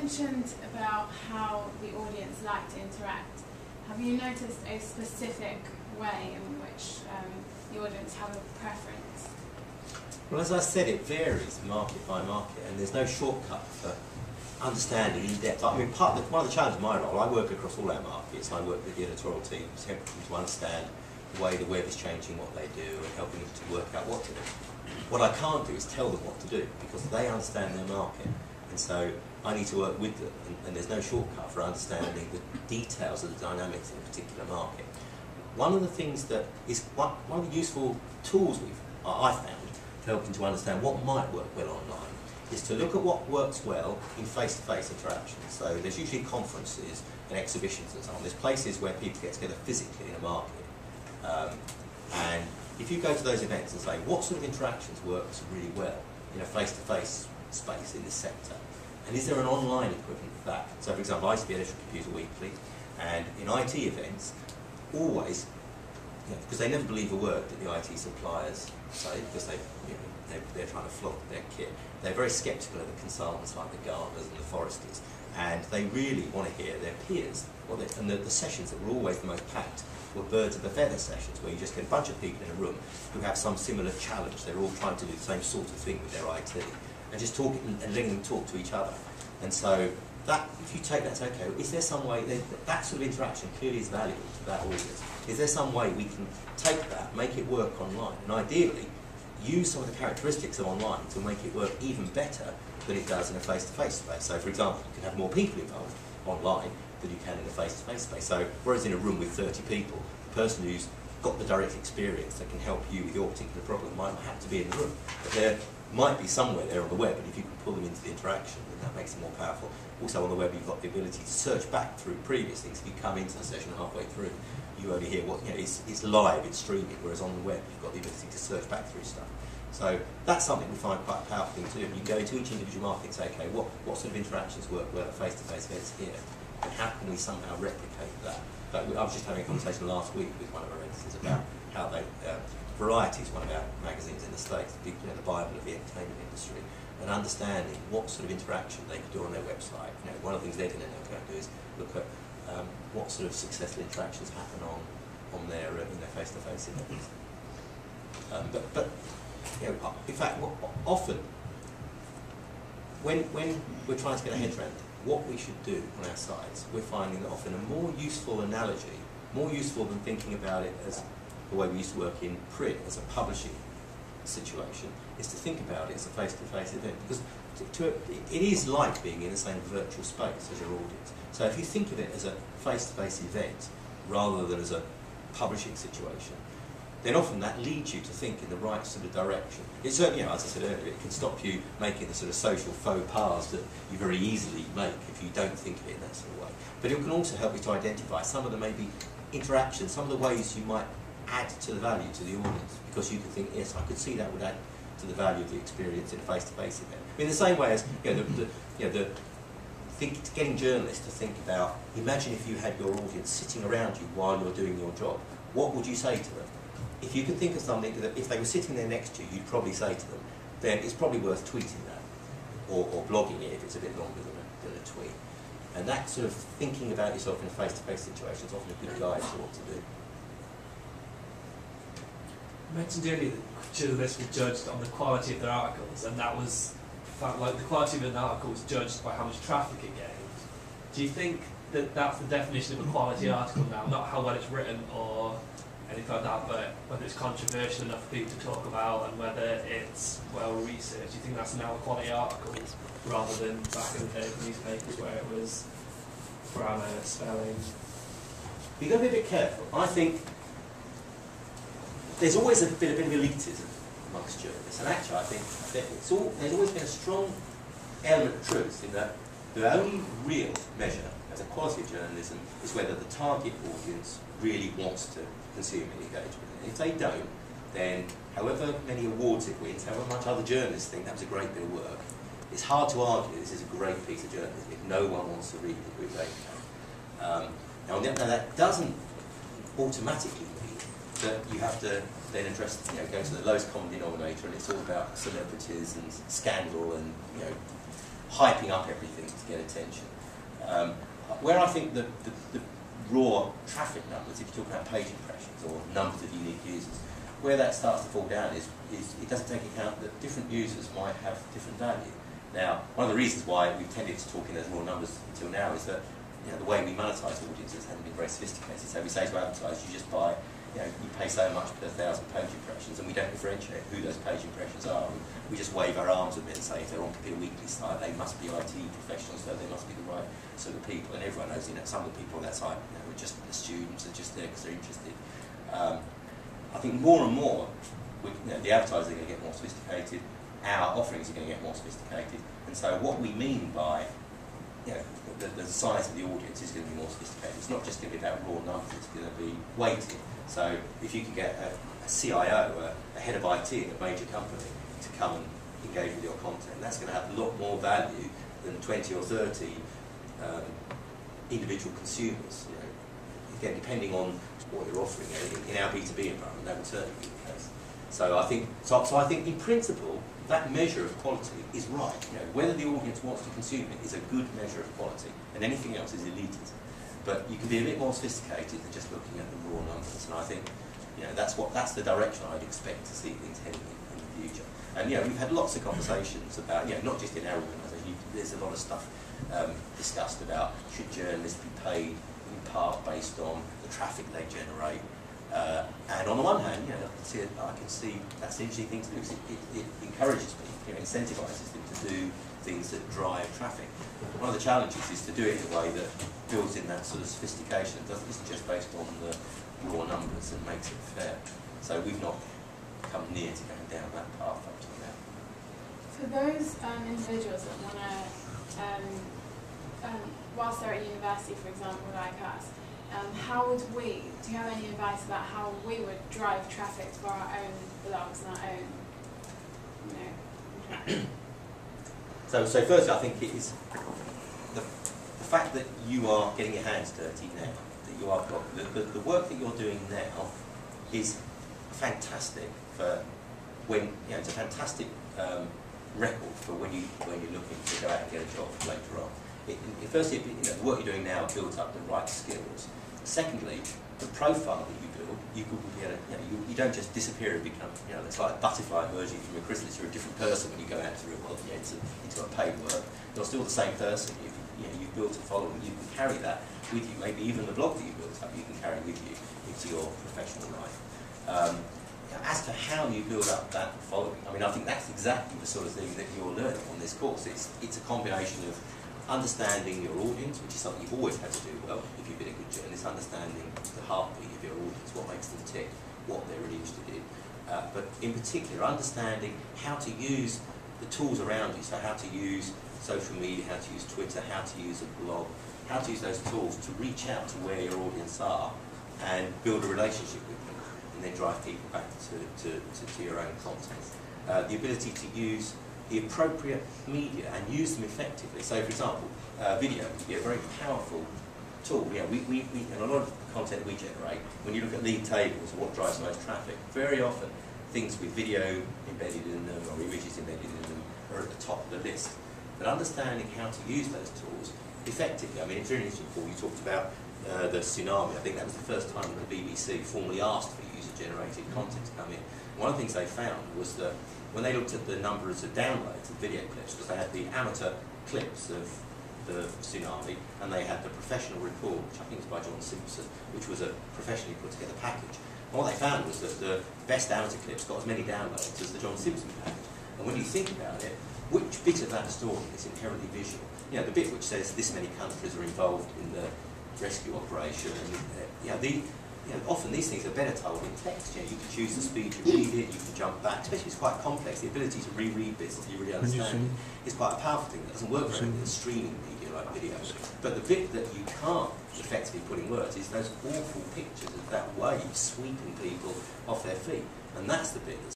mentioned about how the audience like to interact. Have you noticed a specific way in which the audience have a preference? Well, as I said, it varies market by market, and there's no shortcut for understanding in depth. I mean, one of the challenges of my role, I work across all our markets. I work with the editorial teams, helping them to understand the way the web is changing, what they do, and helping them to work out what to do. What I can't do is tell them what to do, because they understand their market, and so I need to work with them, and there's no shortcut for understanding the details of the dynamics in a particular market. One of the things that is one of the useful tools I found to helping to understand what might work well online is to look at what works well in face-to-face interactions. So there's usually conferences and exhibitions and so on. There's places where people get together physically in a market. And if you go to those events and say, what sort of interactions works really well in a face-to-face space in this sector? And is there an online equivalent of that? So for example, I used to be editor of Computer Weekly, and in IT events, always, because they never believe a word that the IT suppliers say, because they're trying to flog their kit. They're very sceptical of the consultants like the Gartners and the Forresters, and they really want to hear their peers. And the sessions that were always the most packed were birds of a feather sessions, where you just get a bunch of people in a room who have some similar challenge. They're all trying to do the same sort of thing with their IT, and just talking and letting them talk to each other. And so that, if you take that to, okay, is there some way, that sort of interaction clearly is valuable to that audience. Is there some way we can take that, make it work online, and ideally use some of the characteristics of online to make it work even better than it does in a face-to-face space? So for example, you can have more people involved online than you can in a face-to-face space. So whereas in a room with 30 people, the person who's got the direct experience that can help you with your particular problem might not have to be in the room. But there might be somewhere there on the web, and if you can pull them into the interaction, then that makes it more powerful. Also on the web, you've got the ability to search back through previous things. If you come into the session halfway through, you only hear what, it's live, it's streaming, whereas on the web, you've got the ability to search back through stuff. So that's something we find quite a powerful thing to do. You go into each individual market and say, okay, what sort of interactions work well at face-to-face events here, and how can we somehow replicate that? I was just having a conversation last week with one of our editors about how they, Variety is one of our magazines in the States, the Bible of the entertainment industry, and understanding what sort of interaction they could do on their website. One of the things they're going to do is look at what sort of successful interactions happen on their face-to-face events. But in fact, often when we're trying to get our heads around what we should do on our sites, we're finding that often a more useful analogy, more useful than thinking about it as the way we used to work in print as a publishing situation, is to think about it as a face-to-face event, because it is like being in the same virtual space as your audience. So if you think of it as a face-to-face event rather than as a publishing situation, then often that leads you to think in the right sort of direction. It certainly, as I said earlier, it can stop you making the sort of social faux pas that you very easily make if you don't think of it in that sort of way. But it can also help you to identify some of the maybe interactions, some of the ways you might add to the value to the audience, because you can think, yes, I could see that would add to the value of the experience in a face-to-face event. In the same way as getting journalists to think about, imagine if you had your audience sitting around you while you're doing your job. What would you say to them? If you could think of something that if they were sitting there next to you, you'd probably say to them, then it's probably worth tweeting that, or blogging it if it's a bit longer than a tweet. And that sort of thinking about yourself in a face-to-face situation is often a good guide for what to do. You mentioned earlier that journalists were judged on the quality of their articles, and that was, like, the quality of an article was judged by how much traffic it gained. Do you think that that's the definition of a quality article now? Not how well it's written or anything like that, but whether it's controversial enough for people to talk about and whether it's well researched. Do you think that's now a quality article rather than back in the day with newspapers where it was grammar, spelling? You've got to be a bit careful. I think there's always a bit of elitism amongst journalists, and actually I think there's always been a strong element of truth in that the only real measure of the quality of journalism is whether the target audience really wants to consume and engage with it. If they don't, then however many awards it wins, however much other journalists think that was a great bit of work, it's hard to argue this is a great piece of journalism if no one wants to read it, which they can. Now that doesn't automatically mean that you have to then address, go to the lowest common denominator and it's all about celebrities and scandal and hyping up everything to get attention. Where I think the raw traffic numbers, if you talk about page impressions or numbers of unique users, where that starts to fall down is it doesn't take account that different users might have different value. Now, one of the reasons why we've tended to talk in those raw numbers until now is that the way we monetize audiences hasn't been very sophisticated. So we say to advertisers, you just buy, you pay so much per 1,000 page impressions, and we don't differentiate who those page impressions are. We just wave our arms a bit and say if they're on Computer Weekly site, they must be IT professionals, so they must be the right sort of people. And everyone knows, some of the people on that site are just the students, are just there because they're interested. I think more and more, the advertisers are going to get more sophisticated, our offerings are going to get more sophisticated, and so what we mean by the size of the audience is going to be more sophisticated. It's not just going to be about raw numbers, it's going to be weighted. So if you can get a CIO, a head of IT in a major company to come and engage with your content, that's going to have a lot more value than 20 or 30 individual consumers. Again, depending on what you're offering in our B2B environment, that would certainly be the case. So I think in principle, that measure of quality is right. Whether the audience wants to consume it is a good measure of quality, and anything else is elitism. But you can be a bit more sophisticated than just looking at the raw numbers, and I think that's the direction I'd expect to see things heading in the future. And we've had lots of conversations about not just in our organisation. There's a lot of stuff discussed about should journalists be paid in part based on the traffic they generate. And on the one hand, I can see that's an interesting thing to do because it encourages people, incentivises them to do things that drive traffic. One of the challenges is to do it in a way that builds in that sort of sophistication. It isn't just based on the raw numbers and makes it fair. So we've not come near to going down that path up to now. For those individuals that want to, whilst they're at university, for example, like us, how would do you have any advice about how we would drive traffic for our own blogs and our own, So firstly, I think it is the fact that you are getting your hands dirty now, that you are the work that you're doing now is fantastic for when it's a fantastic record for when you're looking to go out and get a job later on. Firstly, the work you're doing now builds up the right skills. Secondly, the profile that you build, you don't just disappear and become, it's like a butterfly emerging from a chrysalis. You're a different person when you go out into the real world, into a paid work. You're still the same person. You've built a following. You can carry that with you. Maybe even the blog that you built up, you can carry with you into your professional life. As to how you build up that following, I think that's exactly the sort of thing that you're learning on this course. It's a combination of understanding your audience, which is something you've always had to do well if you've been a good journalist, understanding the heartbeat of your audience, what makes them tick, what they're really interested in, but in particular understanding how to use the tools around you, so how to use social media, how to use Twitter, how to use a blog, how to use those tools to reach out to where your audience are and build a relationship with them, and then drive people back to your own content. The ability to use the appropriate media and use them effectively. So, for example, video can be a very powerful tool. We and a lot of the content we generate, when you look at league tables or what drives most traffic, very often things with video embedded in them or images embedded in them are at the top of the list. But understanding how to use those tools effectively. It's really interesting, Paul, you talked about the tsunami. I think that was the first time that the BBC formally asked for user-generated content to come in. One of the things they found was that when they looked at the numbers of downloads of video clips, because they had the amateur clips of the tsunami and they had the professional report, which I think was by John Simpson, which was a professionally put together package. And what they found was that the best amateur clips got as many downloads as the John Simpson package. And when you think about it, which bit of that story is inherently visual? The bit which says this many countries are involved in the rescue operation, and often these things are better told in text. You can choose the speed you read it, you can jump back, especially if it's quite complex. The ability to reread bits until you really understand it is quite a powerful thing that doesn't work very well in streaming media like video. But the bit that you can't effectively put in words is those awful pictures of that wave sweeping people off their feet. And that's the bit that's